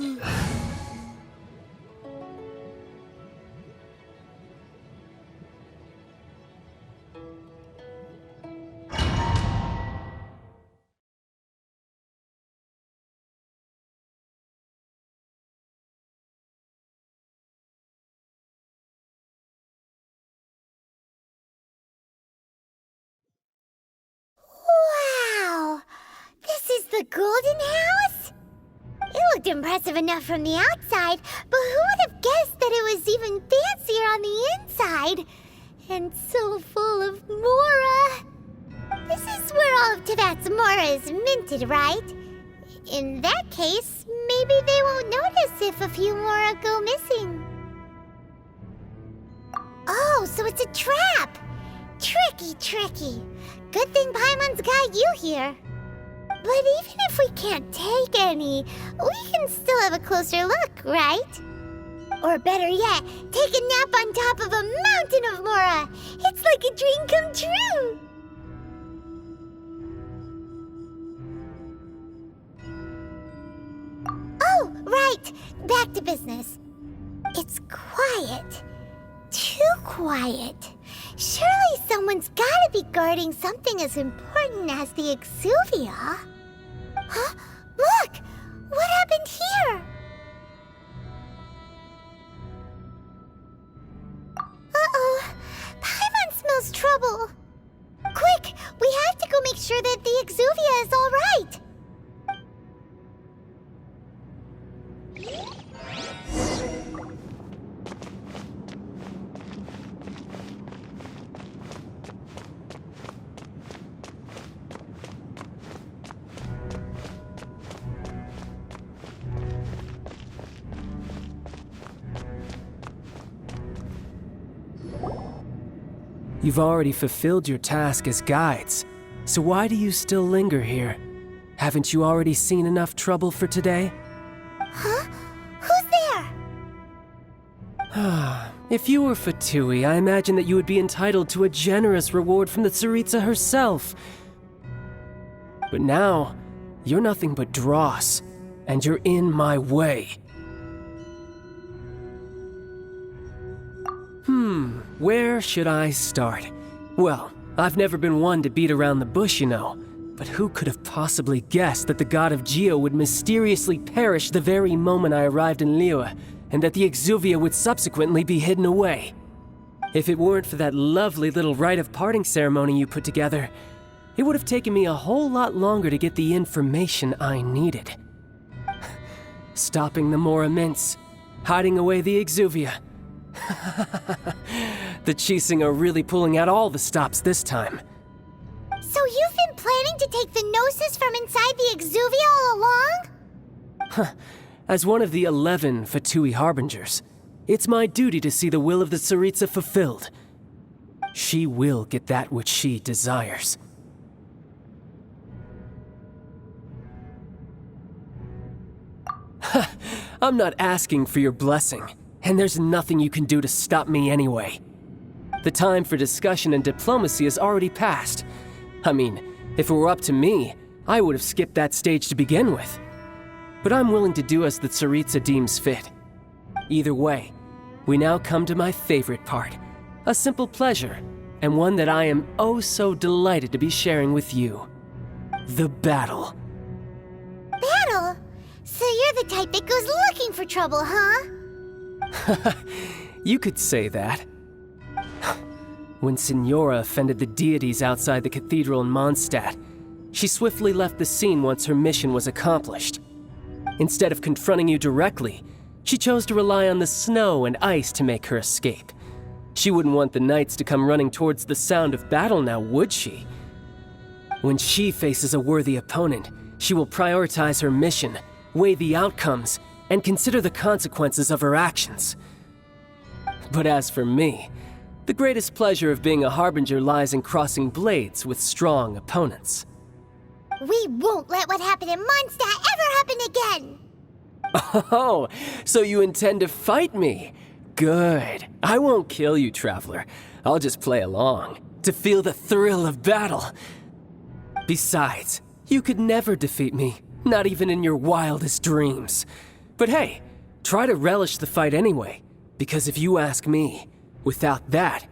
Wow! This is the Golden House? It looked impressive enough from the outside, but who would have guessed that it was even fancier on the inside? And so full of Mora. This is where all of Teyvat's Mora is minted, right? In that case, maybe they won't notice if a few Mora go missing. Oh, so it's a trap! Tricky, tricky. Good thing Paimon's got you here. But even if we can't take any, we can still have a closer look, right? Or better yet, take a nap on top of a mountain of Mora. It's like a dream come true. Oh, right. Back to business. It's quiet. Too quiet. Surely someone's gotta be guarding something as important as the Exuvia. Huh? Look! What happened here? Uh-oh. Paimon smells trouble. Quick! We have to go make sure that the Exuvia is all right. You've already fulfilled your task as guides, so why do you still linger here? Haven't you already seen enough trouble for today? Huh? Who's there? If you were Fatui, I imagine that you would be entitled to a generous reward from the Tsaritsa herself. But now, you're nothing but dross, and you're in my way. Where should I start? Well, I've never been one to beat around the bush, you know. But who could have possibly guessed that the god of Geo would mysteriously perish the very moment I arrived in Liyue, and that the Exuvia would subsequently be hidden away? If it weren't for that lovely little rite of parting ceremony you put together, it would have taken me a whole lot longer to get the information I needed. Stopping the Mora Mints, hiding away the Exuvia. The Chising are really pulling out all the stops this time. So you've been planning to take the Gnosis from inside the Exuvia all along? As one of the 11 Fatui Harbingers, it's my duty to see the will of the Tsaritsa fulfilled. She will get that which she desires. I'm not asking for your blessing, and there's nothing you can do to stop me anyway. The time for discussion and diplomacy has already passed. I mean, if it were up to me, I would have skipped that stage to begin with. But I'm willing to do as the Tsaritsa deems fit. Either way, we now come to my favorite part. A simple pleasure, and one that I am oh so delighted to be sharing with you. The battle. Battle? So you're the type that goes looking for trouble, huh? You could say that. When Signora offended the deities outside the cathedral in Mondstadt, she swiftly left the scene once her mission was accomplished. Instead of confronting you directly, she chose to rely on the snow and ice to make her escape. She wouldn't want the knights to come running towards the sound of battle now, would she? When she faces a worthy opponent, she will prioritize her mission, weigh the outcomes, and consider the consequences of her actions. But as for me, the greatest pleasure of being a Harbinger lies in crossing blades with strong opponents. We won't let what happened in Mondstadt ever happen again! Oh, so you intend to fight me? Good. I won't kill you, Traveler. I'll just play along, to feel the thrill of battle. Besides, you could never defeat me, not even in your wildest dreams. But hey, try to relish the fight anyway, because if you ask me, without that,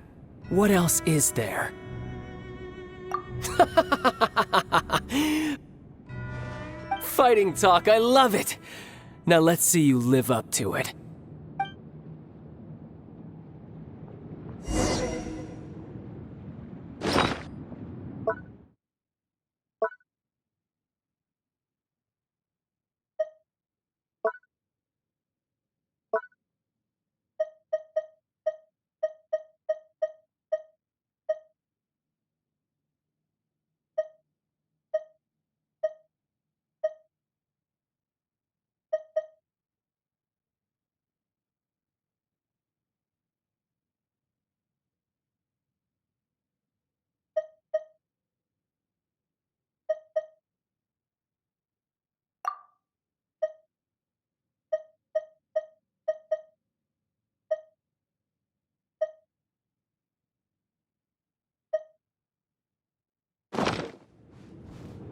what else is there? Fighting talk, I love it! Now let's see you live up to it.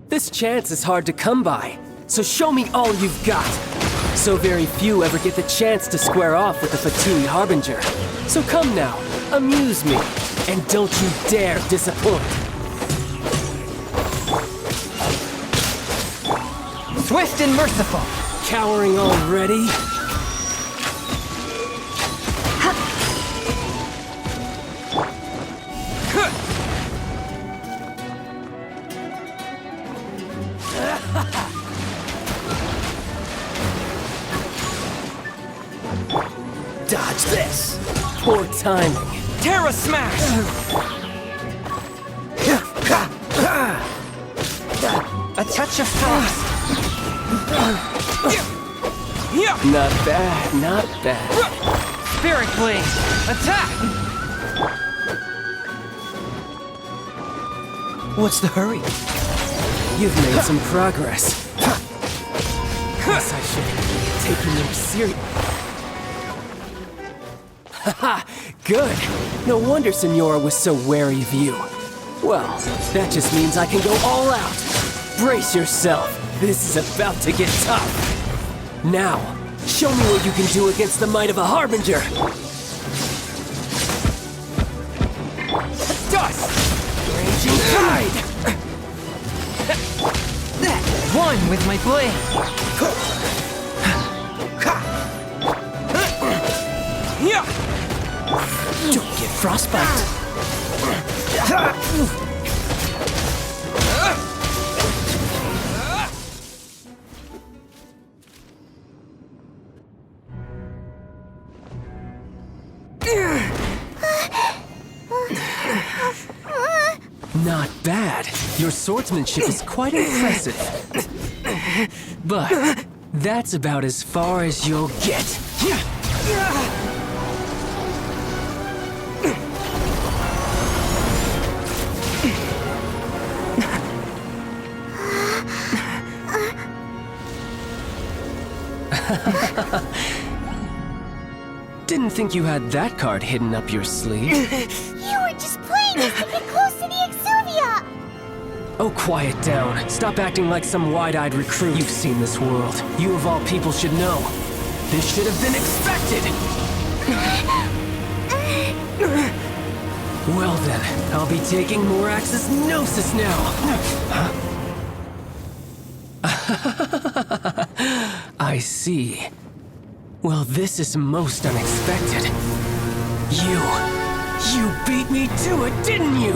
This chance is hard to come by, so show me all you've got. So very few ever get the chance to square off with the Fatui Harbinger. So come now, amuse me, and don't you dare disappoint. Swift and merciful. Cowering already? Dodge this. Poor timing. Terra Smash! A touch of frost. Not bad, not bad. Spirit Blade! Attack! What's the hurry? You've made some progress. Guess I should take you more seriously. Haha, good. No wonder Signora was so wary of you. Well, that just means I can go all out. Brace yourself. This is about to get tough. Now, show me what you can do against the might of a Harbinger. Dust! Raging Tide! One with my blade! Don't get frostbite! Not bad. Your swordsmanship is quite impressive. But that's about as far as you'll get. Didn't think you had that card hidden up your sleeve. You were just playing us to get close to the Exuvia! Oh, quiet down. Stop acting like some wide-eyed recruit. You've seen this world. You of all people should know. This should have been expected! Well then, I'll be taking more Axis Gnosis now. I see. Well, this is most unexpected. You beat me to it, didn't you?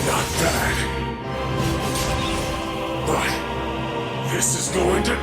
Not bad. But this is going to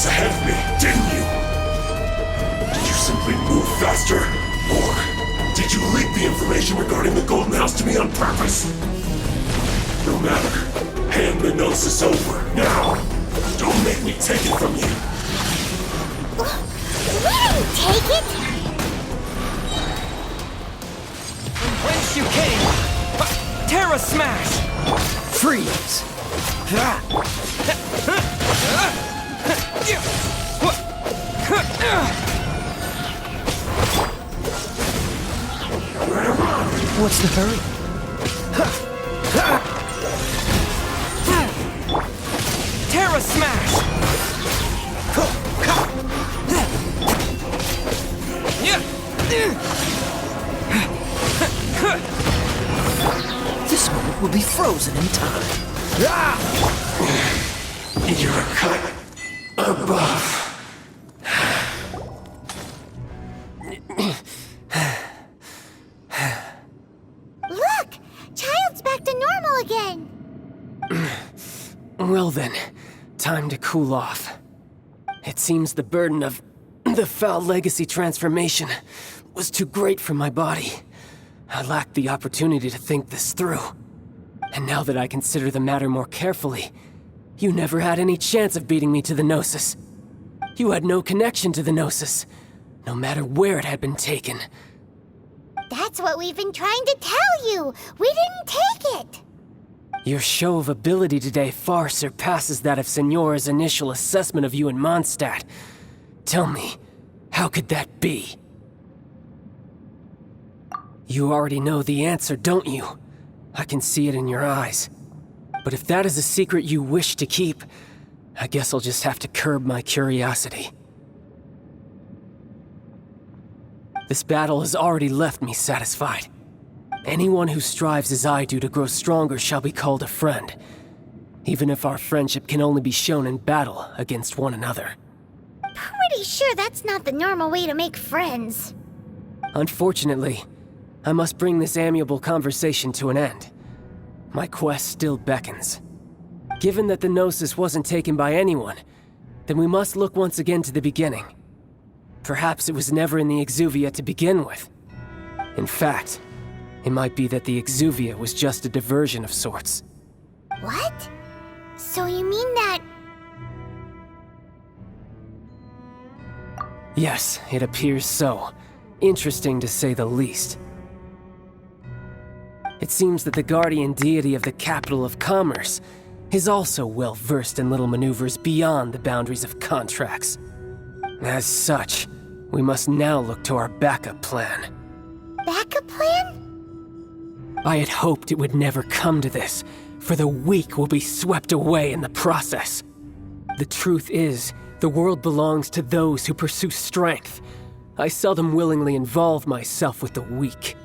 Vortex ahead of me, didn't you? Did you simply move faster? Or did you leak the information regarding the Golden House to me on purpose? No matter. Hand the Gnosis over, now! Don't make me take it from you! We didn't take it! From whence you came! Terra Smash! Freeze! What's the hurry? Terra Smash! This moment will be frozen in time. You're a cut above. Look! Childe's back to normal again! Well then, time to cool off. It seems the burden of the foul legacy transformation was too great for my body. I lacked the opportunity to think this through. And now that I consider the matter more carefully, you never had any chance of beating me to the Gnosis. You had no connection to the Gnosis, no matter where it had been taken. That's what we've been trying to tell you! We didn't take it! Your show of ability today far surpasses that of Signora's initial assessment of you in Mondstadt. Tell me, how could that be? You already know the answer, don't you? I can see it in your eyes. But if that is a secret you wish to keep, I guess I'll just have to curb my curiosity. This battle has already left me satisfied. Anyone who strives as I do to grow stronger shall be called a friend, even if our friendship can only be shown in battle against one another. Pretty sure that's not the normal way to make friends. Unfortunately, I must bring this amiable conversation to an end. My quest still beckons. Given that the Gnosis wasn't taken by anyone, then we must look once again to the beginning. Perhaps it was never in the Exuvia to begin with. In fact, it might be that the Exuvia was just a diversion of sorts. What? So you mean that... Yes, it appears so. Interesting to say the least. It seems that the guardian deity of the capital of commerce is also well versed in little maneuvers beyond the boundaries of contracts. As such, we must now look to our backup plan. backup plan? I had hoped it would never come to this, for the weak will be swept away in the process. The truth is, the world belongs to those who pursue strength. I seldom willingly involve myself with the weak.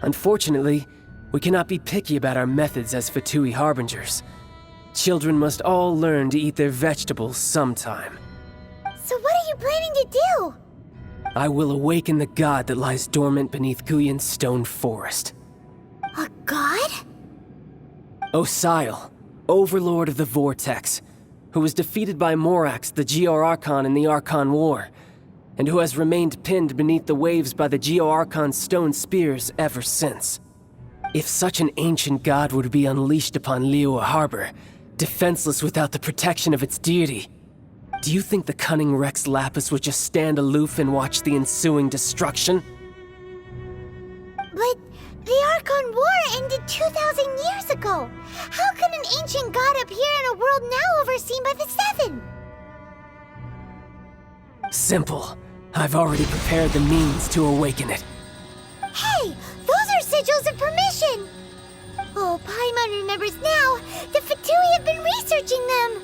Unfortunately, we cannot be picky about our methods as Fatui Harbingers. Children must all learn to eat their vegetables sometime. So what are you planning to do? I will awaken the god that lies dormant beneath Guyon's stone forest. A god? Osile, Overlord of the Vortex, who was defeated by Morax, the Geo-Archon in the Archon War, and who has remained pinned beneath the waves by the Geo-Archon's stone spears ever since. If such an ancient god were to be unleashed upon Liyue Harbor, defenseless without the protection of its deity, do you think the cunning Rex Lapis would just stand aloof and watch the ensuing destruction? But the Archon War ended 2,000 years ago. How can an ancient god appear in a world now overseen by the Seven? Simple. I've already prepared the means to awaken it. Hey, those are sigils of permission! Oh, Paimon remembers now. The Fatui have been researching them.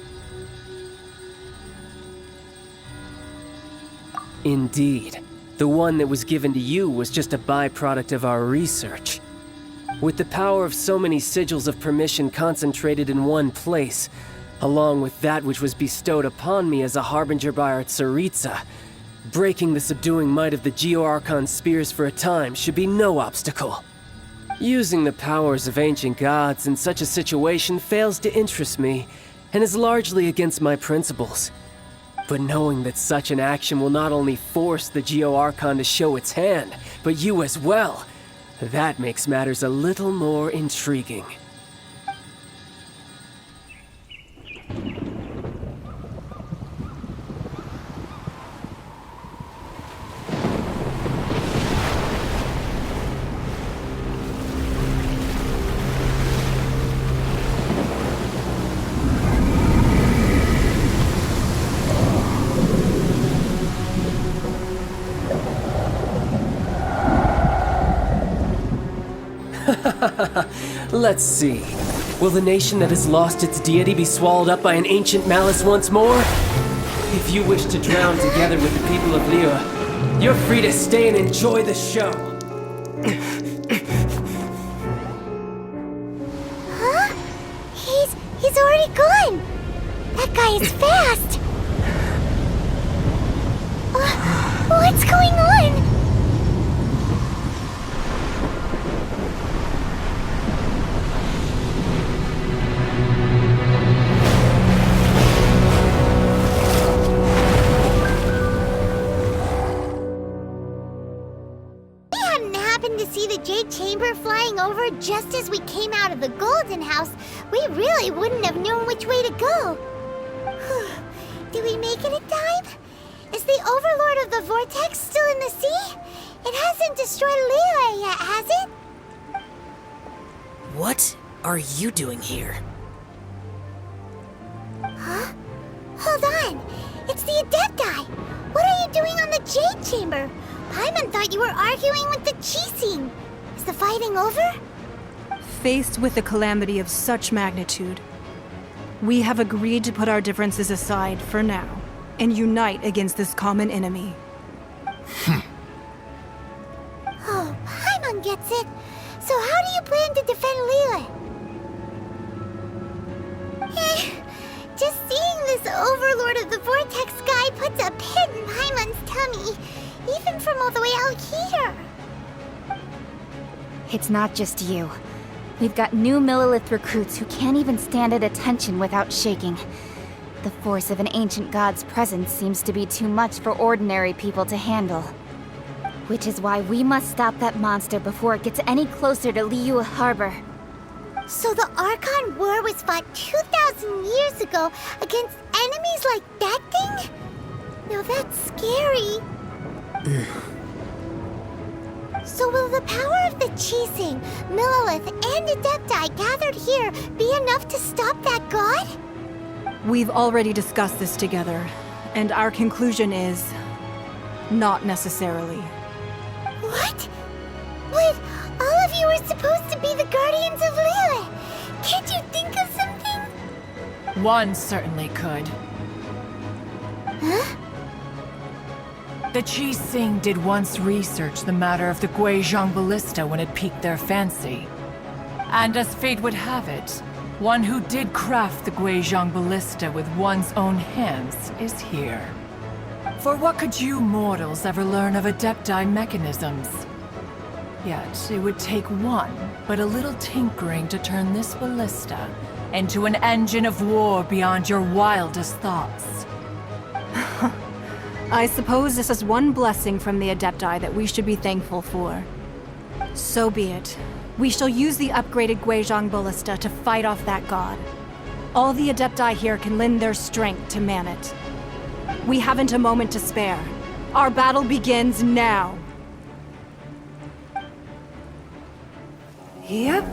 Indeed. The one that was given to you was just a byproduct of our research. With the power of so many sigils of permission concentrated in one place, along with that which was bestowed upon me as a harbinger by our Tsaritsa, breaking the subduing might of the Geo-Archon spears for a time should be no obstacle. Using the powers of ancient gods in such a situation fails to interest me, and is largely against my principles. But knowing that such an action will not only force the Geo-Archon to show its hand, but you as well, that makes matters a little more intriguing. Let's see. Will the nation that has lost its deity be swallowed up by an ancient malice once more? If you wish to drown together with the people of Liyue, you're free to stay and enjoy the show. Huh? He's already gone! That guy is fast! What's going on? To see the Jade Chamber flying over just as we came out of the Golden House, we really wouldn't have known which way to go. Did we make it in time? Is the Overlord of the Vortex still in the sea? It hasn't destroyed Liyue yet, has it? What are you doing here? Huh? Hold on. It's the Adepti. What are you doing on the Jade Chamber? Paimon thought you were arguing with the Qixing. Is the fighting over? Faced with a calamity of such magnitude, we have agreed to put our differences aside for now and unite against this common enemy. Oh, Paimon gets it. So how do you plan to defend Liyue? Just seeing this Overlord of the Vortex guy puts a pit in Paimon's tummy. Even from all the way out here. It's not just you. We've got new Millilith recruits who can't even stand at attention without shaking. The force of an ancient god's presence seems to be too much for ordinary people to handle. Which is why we must stop that monster before it gets any closer to Liyue Harbor. So the Archon War was fought 2,000 years ago against enemies like that thing? Now that's scary. So will the power of the Qixing, Millilith, and Adepti gathered here be enough to stop that god? We've already discussed this together, and our conclusion is... not necessarily. What? But all of you were supposed to be the guardians of Liyue. Can't you think of something? One certainly could. Huh? The Qixing did once research the matter of the Guizhong Ballista when it piqued their fancy. And as fate would have it, one who did craft the Guizhong Ballista with one's own hands is here. For what could you mortals ever learn of Adepti mechanisms? Yet it would take one, but a little tinkering to turn this ballista into an engine of war beyond your wildest thoughts. I suppose this is one blessing from the Adepti that we should be thankful for. So be it. We shall use the upgraded Guizhong Ballista to fight off that god. All the Adepti here can lend their strength to man it. We haven't a moment to spare. Our battle begins now. Yep.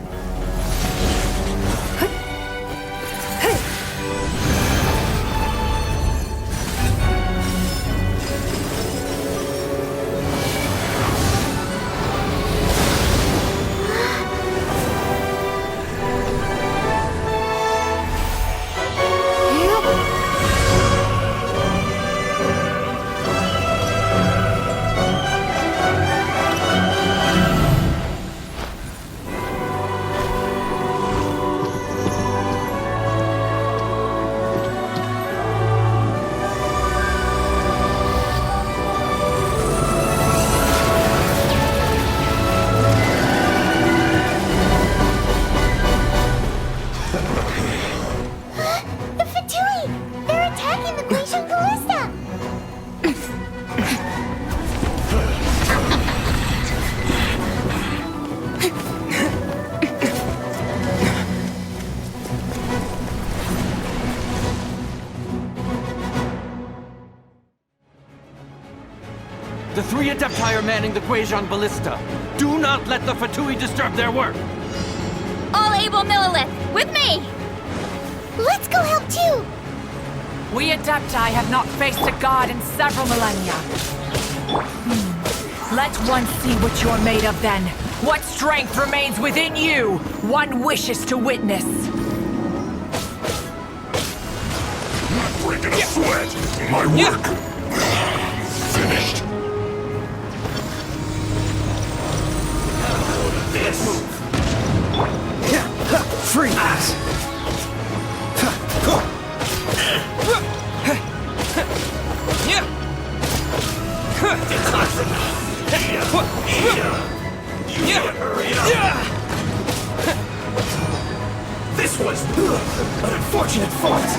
The 3 Adepti are manning the Guizhong Ballista. Do not let the Fatui disturb their work! All able Millilith, with me! Let's go help too! We Adepti have not faced a god in several millennia. Let one see what you're made of then. What strength remains within you, one wishes to witness. Not breaking a sweat! My work! Finished! This move! Freeze! This was an unfortunate fault!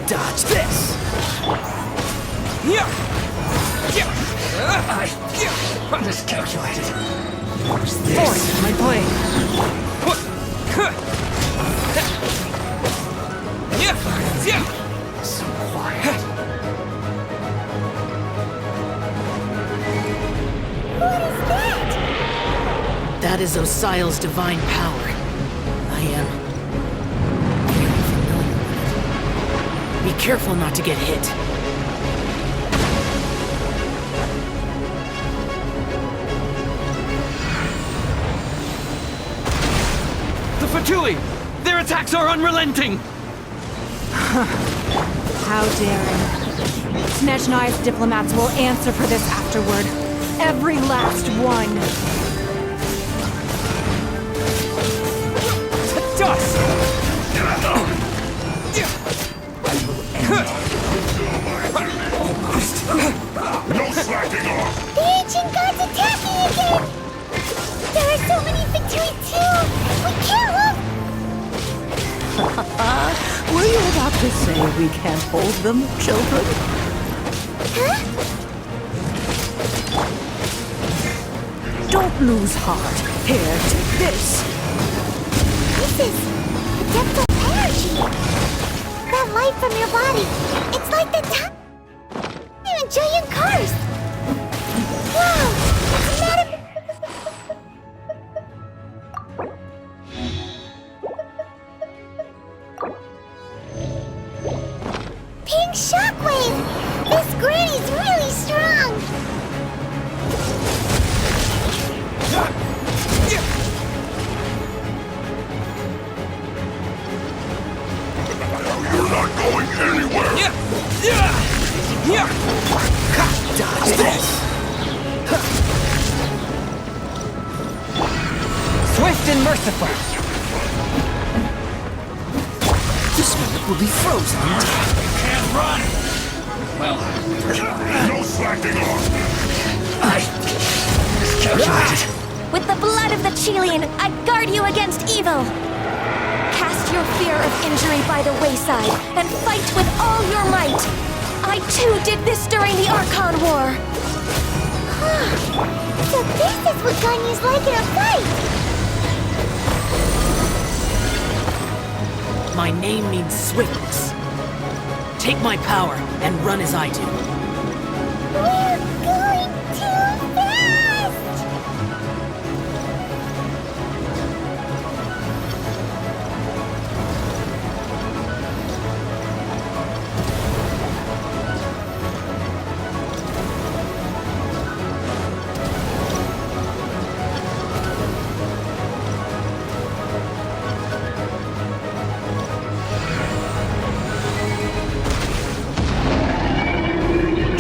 Dodge this! I miscalculated. What's this? Force my blade. So quiet. That is Osial's divine power. I am very familiar with it. Be careful not to get hit. The Fatui! Their attacks are unrelenting! How daring. Snezhnai's diplomats will answer for this afterward. Every last one. To dust! No slacking off! The ancient gods attacking again! There are so many Fatui too! We can't look! Were you about to say we can't hold them, children? Huh? Don't lose heart. Here, take this. This is Adeptal energy! That light from your body, it's like the time in giant cars! Wow! It's not a... Pink shockwave! This granny's really strong! You're not going anywhere! Dodge this! Swift and merciful. This moment will be frozen. Can't run! Well, no slacking off! I miscalculated. With the blood of the Chilean, I guard you against evil! Cast your fear of injury by the wayside, and fight with all your might! I too did this during the Archon War! So this is what Ganyu's like in a fight! My name means swiftness. Take my power and run as I do. We're going too fast!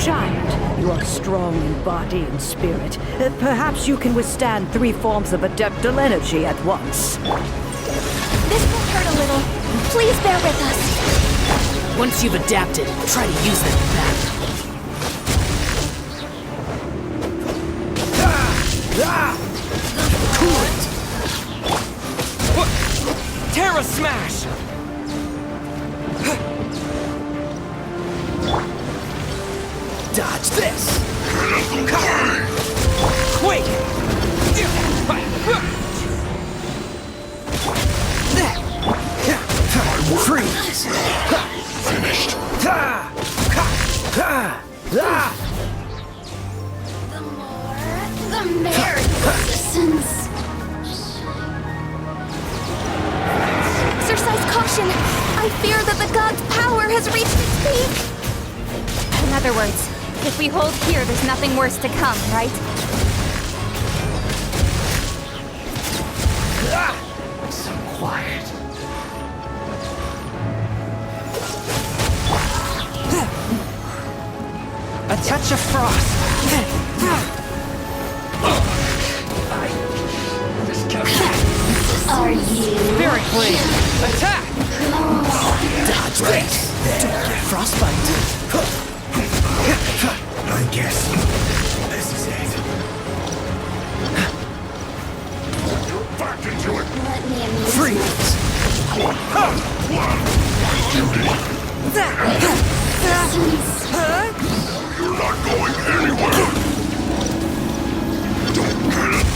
Child, you are strong in body and spirit. Perhaps you can withstand 3 forms of adeptal energy at once. This will hurt a little. Please bear with us. Once you've adapted, try to use them back. Cool it! Terra Smash! Dodge this! Quake! The more, the merrier, citizens. Exercise caution! I fear that the god's power has reached its peak! In other words, if we hold here, there's nothing worse to come, right? So quiet. A touch of frost. Are you? Spirit blade. Attack! Dodge this. Don't get frostbite. I guess this is it. You're back into it. Let me amuse Freeze. You're not going anywhere. Don't get it.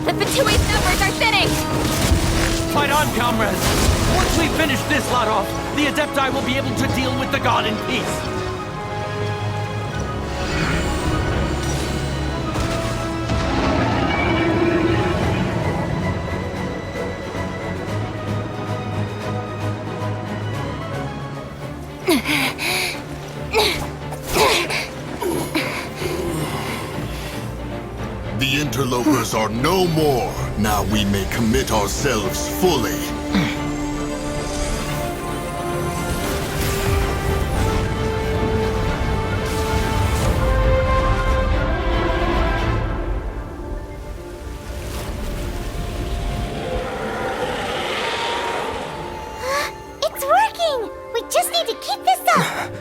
The Fatui's numbers are thinning! Fight on, comrades! Once we finish this lot off, the Adepti will be able to deal with the god in peace. The interlopers are no more. Now we may commit ourselves fully. It's working! We just need to keep this up!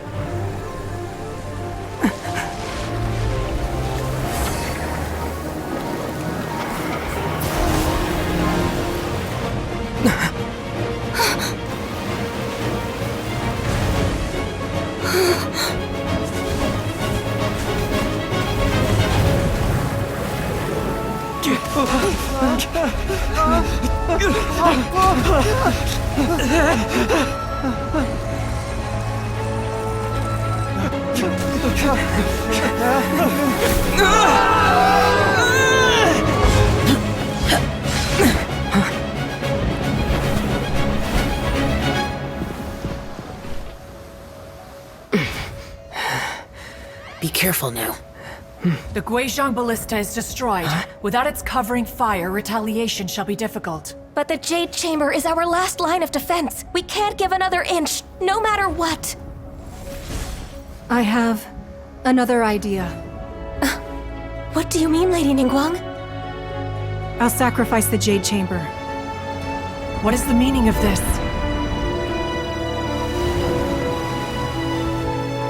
Be careful now. The Guizhong Ballista is destroyed. Without its covering fire, retaliation shall be difficult. But the Jade Chamber is our last line of defense. We can't give another inch, no matter what. I have another idea. What do you mean, Lady Ningguang? I'll sacrifice the Jade Chamber. What is the meaning of this?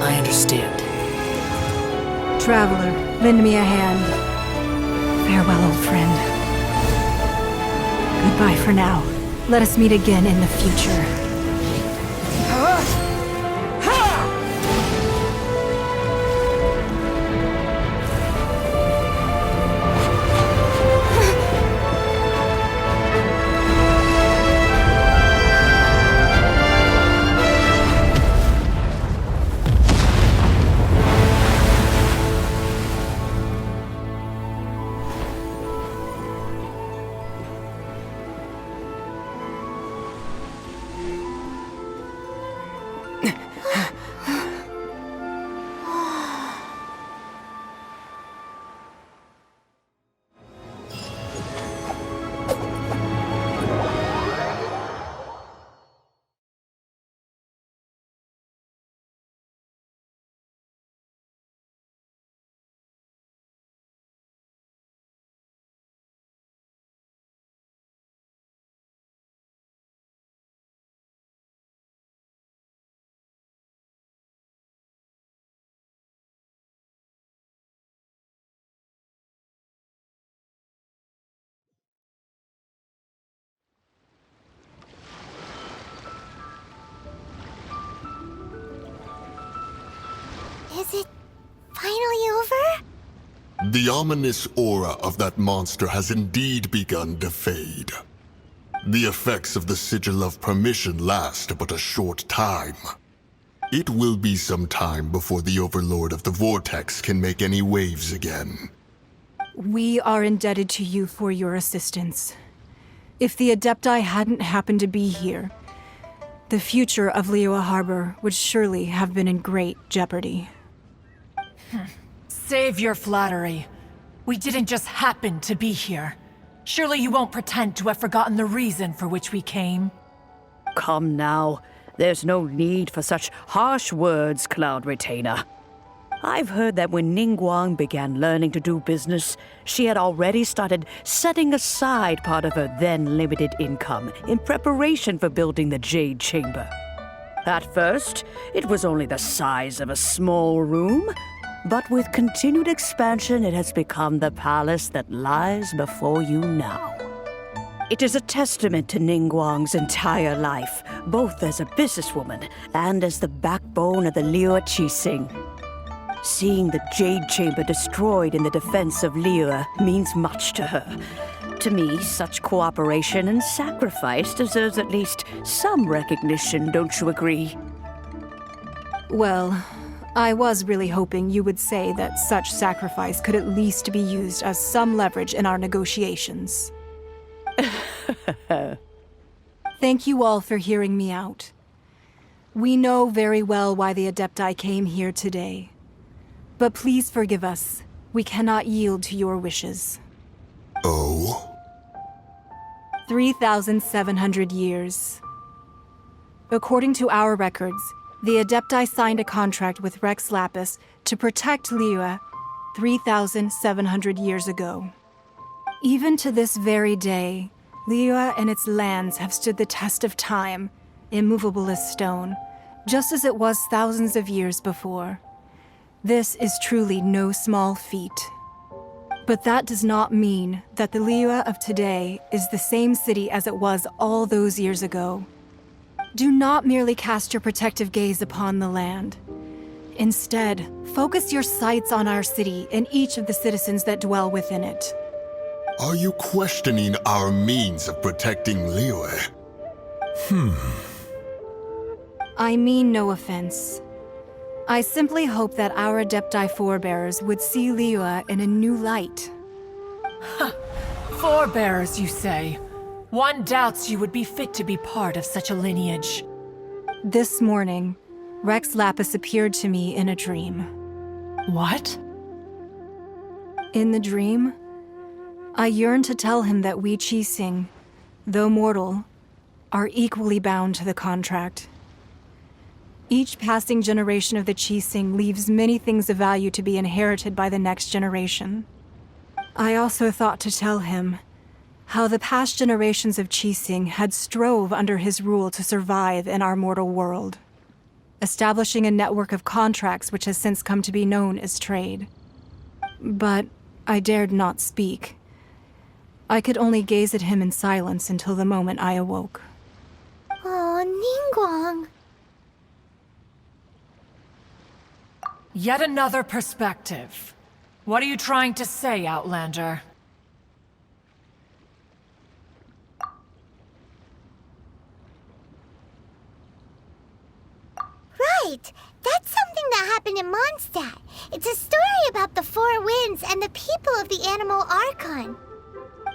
I understand. Traveler, lend me a hand. Farewell, old friend. Goodbye for now. Let us meet again in the future. Is it finally over? The ominous aura of that monster has indeed begun to fade. The effects of the Sigil of Permission last but a short time. It will be some time before the Overlord of the Vortex can make any waves again. We are indebted to you for your assistance. If the Adepti hadn't happened to be here, the future of Liyue Harbor would surely have been in great jeopardy. Save your flattery. We didn't just happen to be here. Surely you won't pretend to have forgotten the reason for which we came. Come now. There's no need for such harsh words, Cloud Retainer. I've heard that when Ningguang began learning to do business, she had already started setting aside part of her then limited income in preparation for building the Jade Chamber. At first, it was only the size of a small room, but with continued expansion, it has become the palace that lies before you now. It is a testament to Ningguang's entire life, both as a businesswoman and as the backbone of the Liyue Qixing. Seeing the Jade Chamber destroyed in the defense of Liyue means much to her. To me, such cooperation and sacrifice deserves at least some recognition, don't you agree? Well, I was really hoping you would say that such sacrifice could at least be used as some leverage in our negotiations. Thank you all for hearing me out. We know very well why the Adepti came here today. But please forgive us. We cannot yield to your wishes. Oh? 3,700 years. According to our records, the Adepti signed a contract with Rex Lapis to protect Liyue 3,700 years ago. Even to this very day, Liyue and its lands have stood the test of time, immovable as stone, just as it was thousands of years before. This is truly no small feat. But that does not mean that the Liyue of today is the same city as it was all those years ago. Do not merely cast your protective gaze upon the land. Instead, focus your sights on our city and each of the citizens that dwell within it. Are you questioning our means of protecting Liyue? I mean no offense. I simply hope that our Adepti forebears would see Liyue in a new light. Forebears, you say? One doubts you would be fit to be part of such a lineage. This morning, Rex Lapis appeared to me in a dream. What? In the dream, I yearned to tell him that we Qixing, though mortal, are equally bound to the contract. Each passing generation of the Qixing leaves many things of value to be inherited by the next generation. I also thought to tell him how the past generations of Qixing had strove under his rule to survive in our mortal world, establishing a network of contracts which has since come to be known as trade. But I dared not speak. I could only gaze at him in silence until the moment I awoke. Oh, Ningguang. Yet another perspective. What are you trying to say, Outlander? Right! That's something that happened in Mondstadt. It's a story about the Four Winds and the people of the Animal Archon.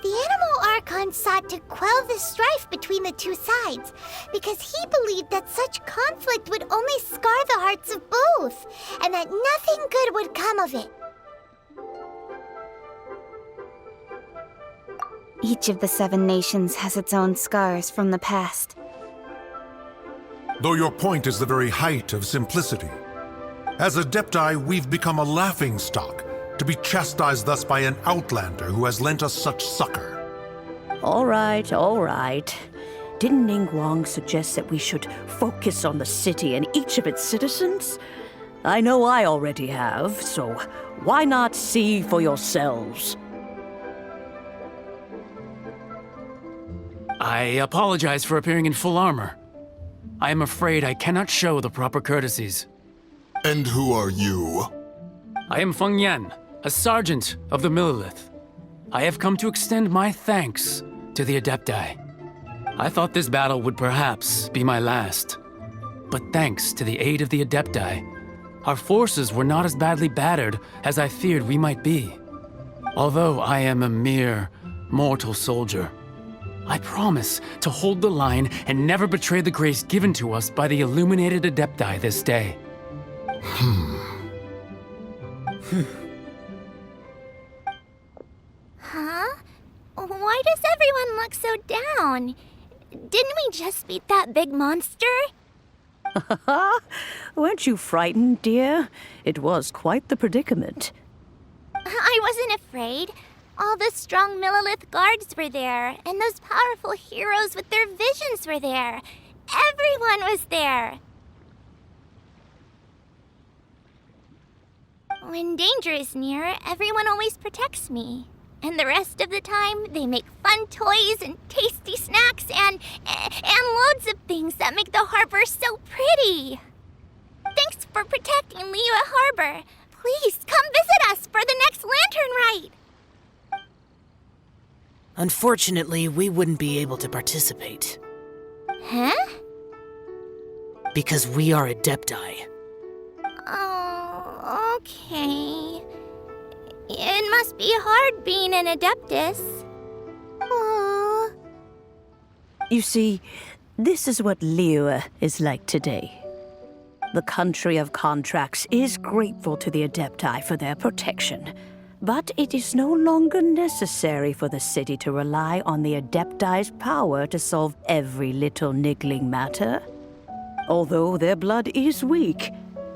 The Animal Archon sought to quell the strife between the two sides because he believed that such conflict would only scar the hearts of both, and that nothing good would come of it. Each of the 7 nations has its own scars from the past. Though your point is the very height of simplicity. As Adepti, we've become a laughingstock, to be chastised thus by an outlander who has lent us such succor. All right, all right. Didn't Ningguang suggest that we should focus on the city and each of its citizens? I know I already have, so why not see for yourselves? I apologize for appearing in full armor. I am afraid I cannot show the proper courtesies. And who are you? I am Feng Yan, a sergeant of the Millelith. I have come to extend my thanks to the Adepti. I thought this battle would perhaps be my last. But thanks to the aid of the Adepti, our forces were not as badly battered as I feared we might be. Although I am a mere mortal soldier, I promise to hold the line and never betray the grace given to us by the illuminated Adepti this day. Huh? Why does everyone look so down? Didn't we just beat that big monster? Weren't you frightened, dear? It was quite the predicament. I wasn't afraid. All the strong Millelith guards were there, and those powerful heroes with their visions were there. Everyone was there. When danger is near, everyone always protects me. And the rest of the time, they make fun toys and tasty snacks and loads of things that make the harbor so pretty. Thanks for protecting Liyue Harbor. Please come visit us for the next lantern rite. Unfortunately, we wouldn't be able to participate. Huh? Because we are Adepti. Oh, okay. It must be hard being an Adeptus. Aww. You see, this is what Liyue is like today. The country of contracts is grateful to the Adepti for their protection, but it is no longer necessary for the city to rely on the Adepti's power to solve every little niggling matter. Although their blood is weak,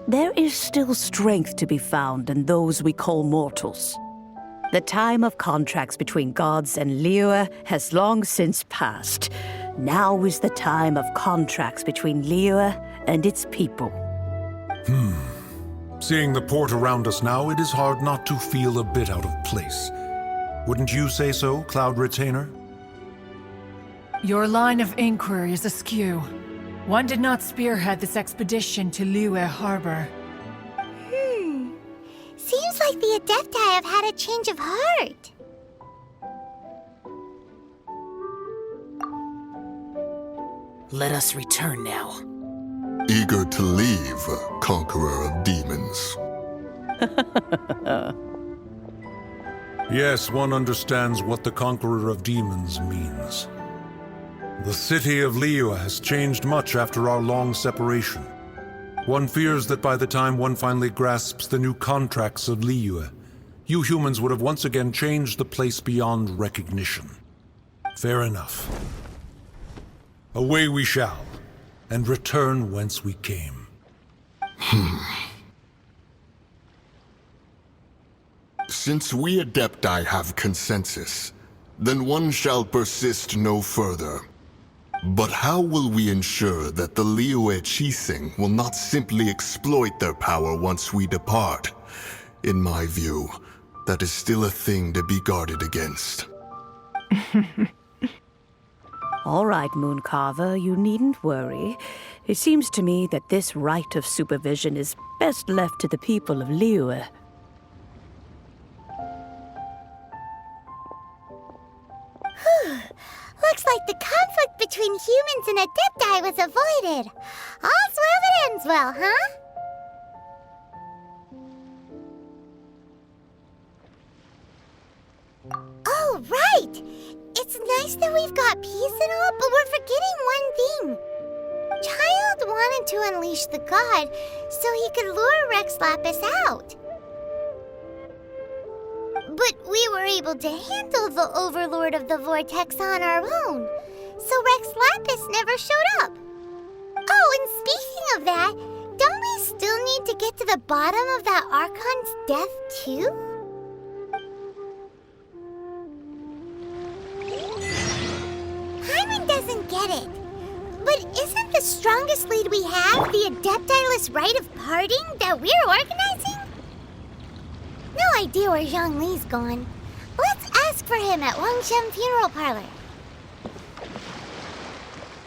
there is still strength to be found in those we call mortals. The time of contracts between gods and Liyue has long since passed. Now is the time of contracts between Liyue and its people. Seeing the port around us now, it is hard not to feel a bit out of place. Wouldn't you say so, Cloud Retainer? Your line of inquiry is askew. One did not spearhead this expedition to Liyue Harbor. Seems like the Adepti have had a change of heart. Let us return now. Eager to leave, conqueror of demons. Yes, one understands what the Conqueror of Demons means. The city of Liyue has changed much after our long separation. One fears that by the time one finally grasps the new contracts of Liyue, you humans would have once again changed the place beyond recognition. Fair enough. Away we shall, and return whence we came. Since we Adepti have consensus, then one shall persist no further. But how will we ensure that the Liyue Qixing will not simply exploit their power once we depart? In my view, that is still a thing to be guarded against. All right, Mooncarver, you needn't worry. It seems to me that this right of supervision is best left to the people of Liyue. Looks like the conflict between humans and Adepti was avoided. All's well that ends well, huh? Oh, right! It's nice that we've got peace and all, but we're forgetting one thing. Childe wanted to unleash the god so he could lure Rex Lapis out. But we were able to handle the Overlord of the Vortex on our own, so Rex Lapis never showed up. Oh, and speaking of that, don't we still need to get to the bottom of that Archon's death, too? Hyman doesn't get it. But isn't the strongest lead we have the Adepti-less rite of parting that we're organizing? No idea where Zhang Li's gone. Let's ask for him at Wangshen Funeral Parlor.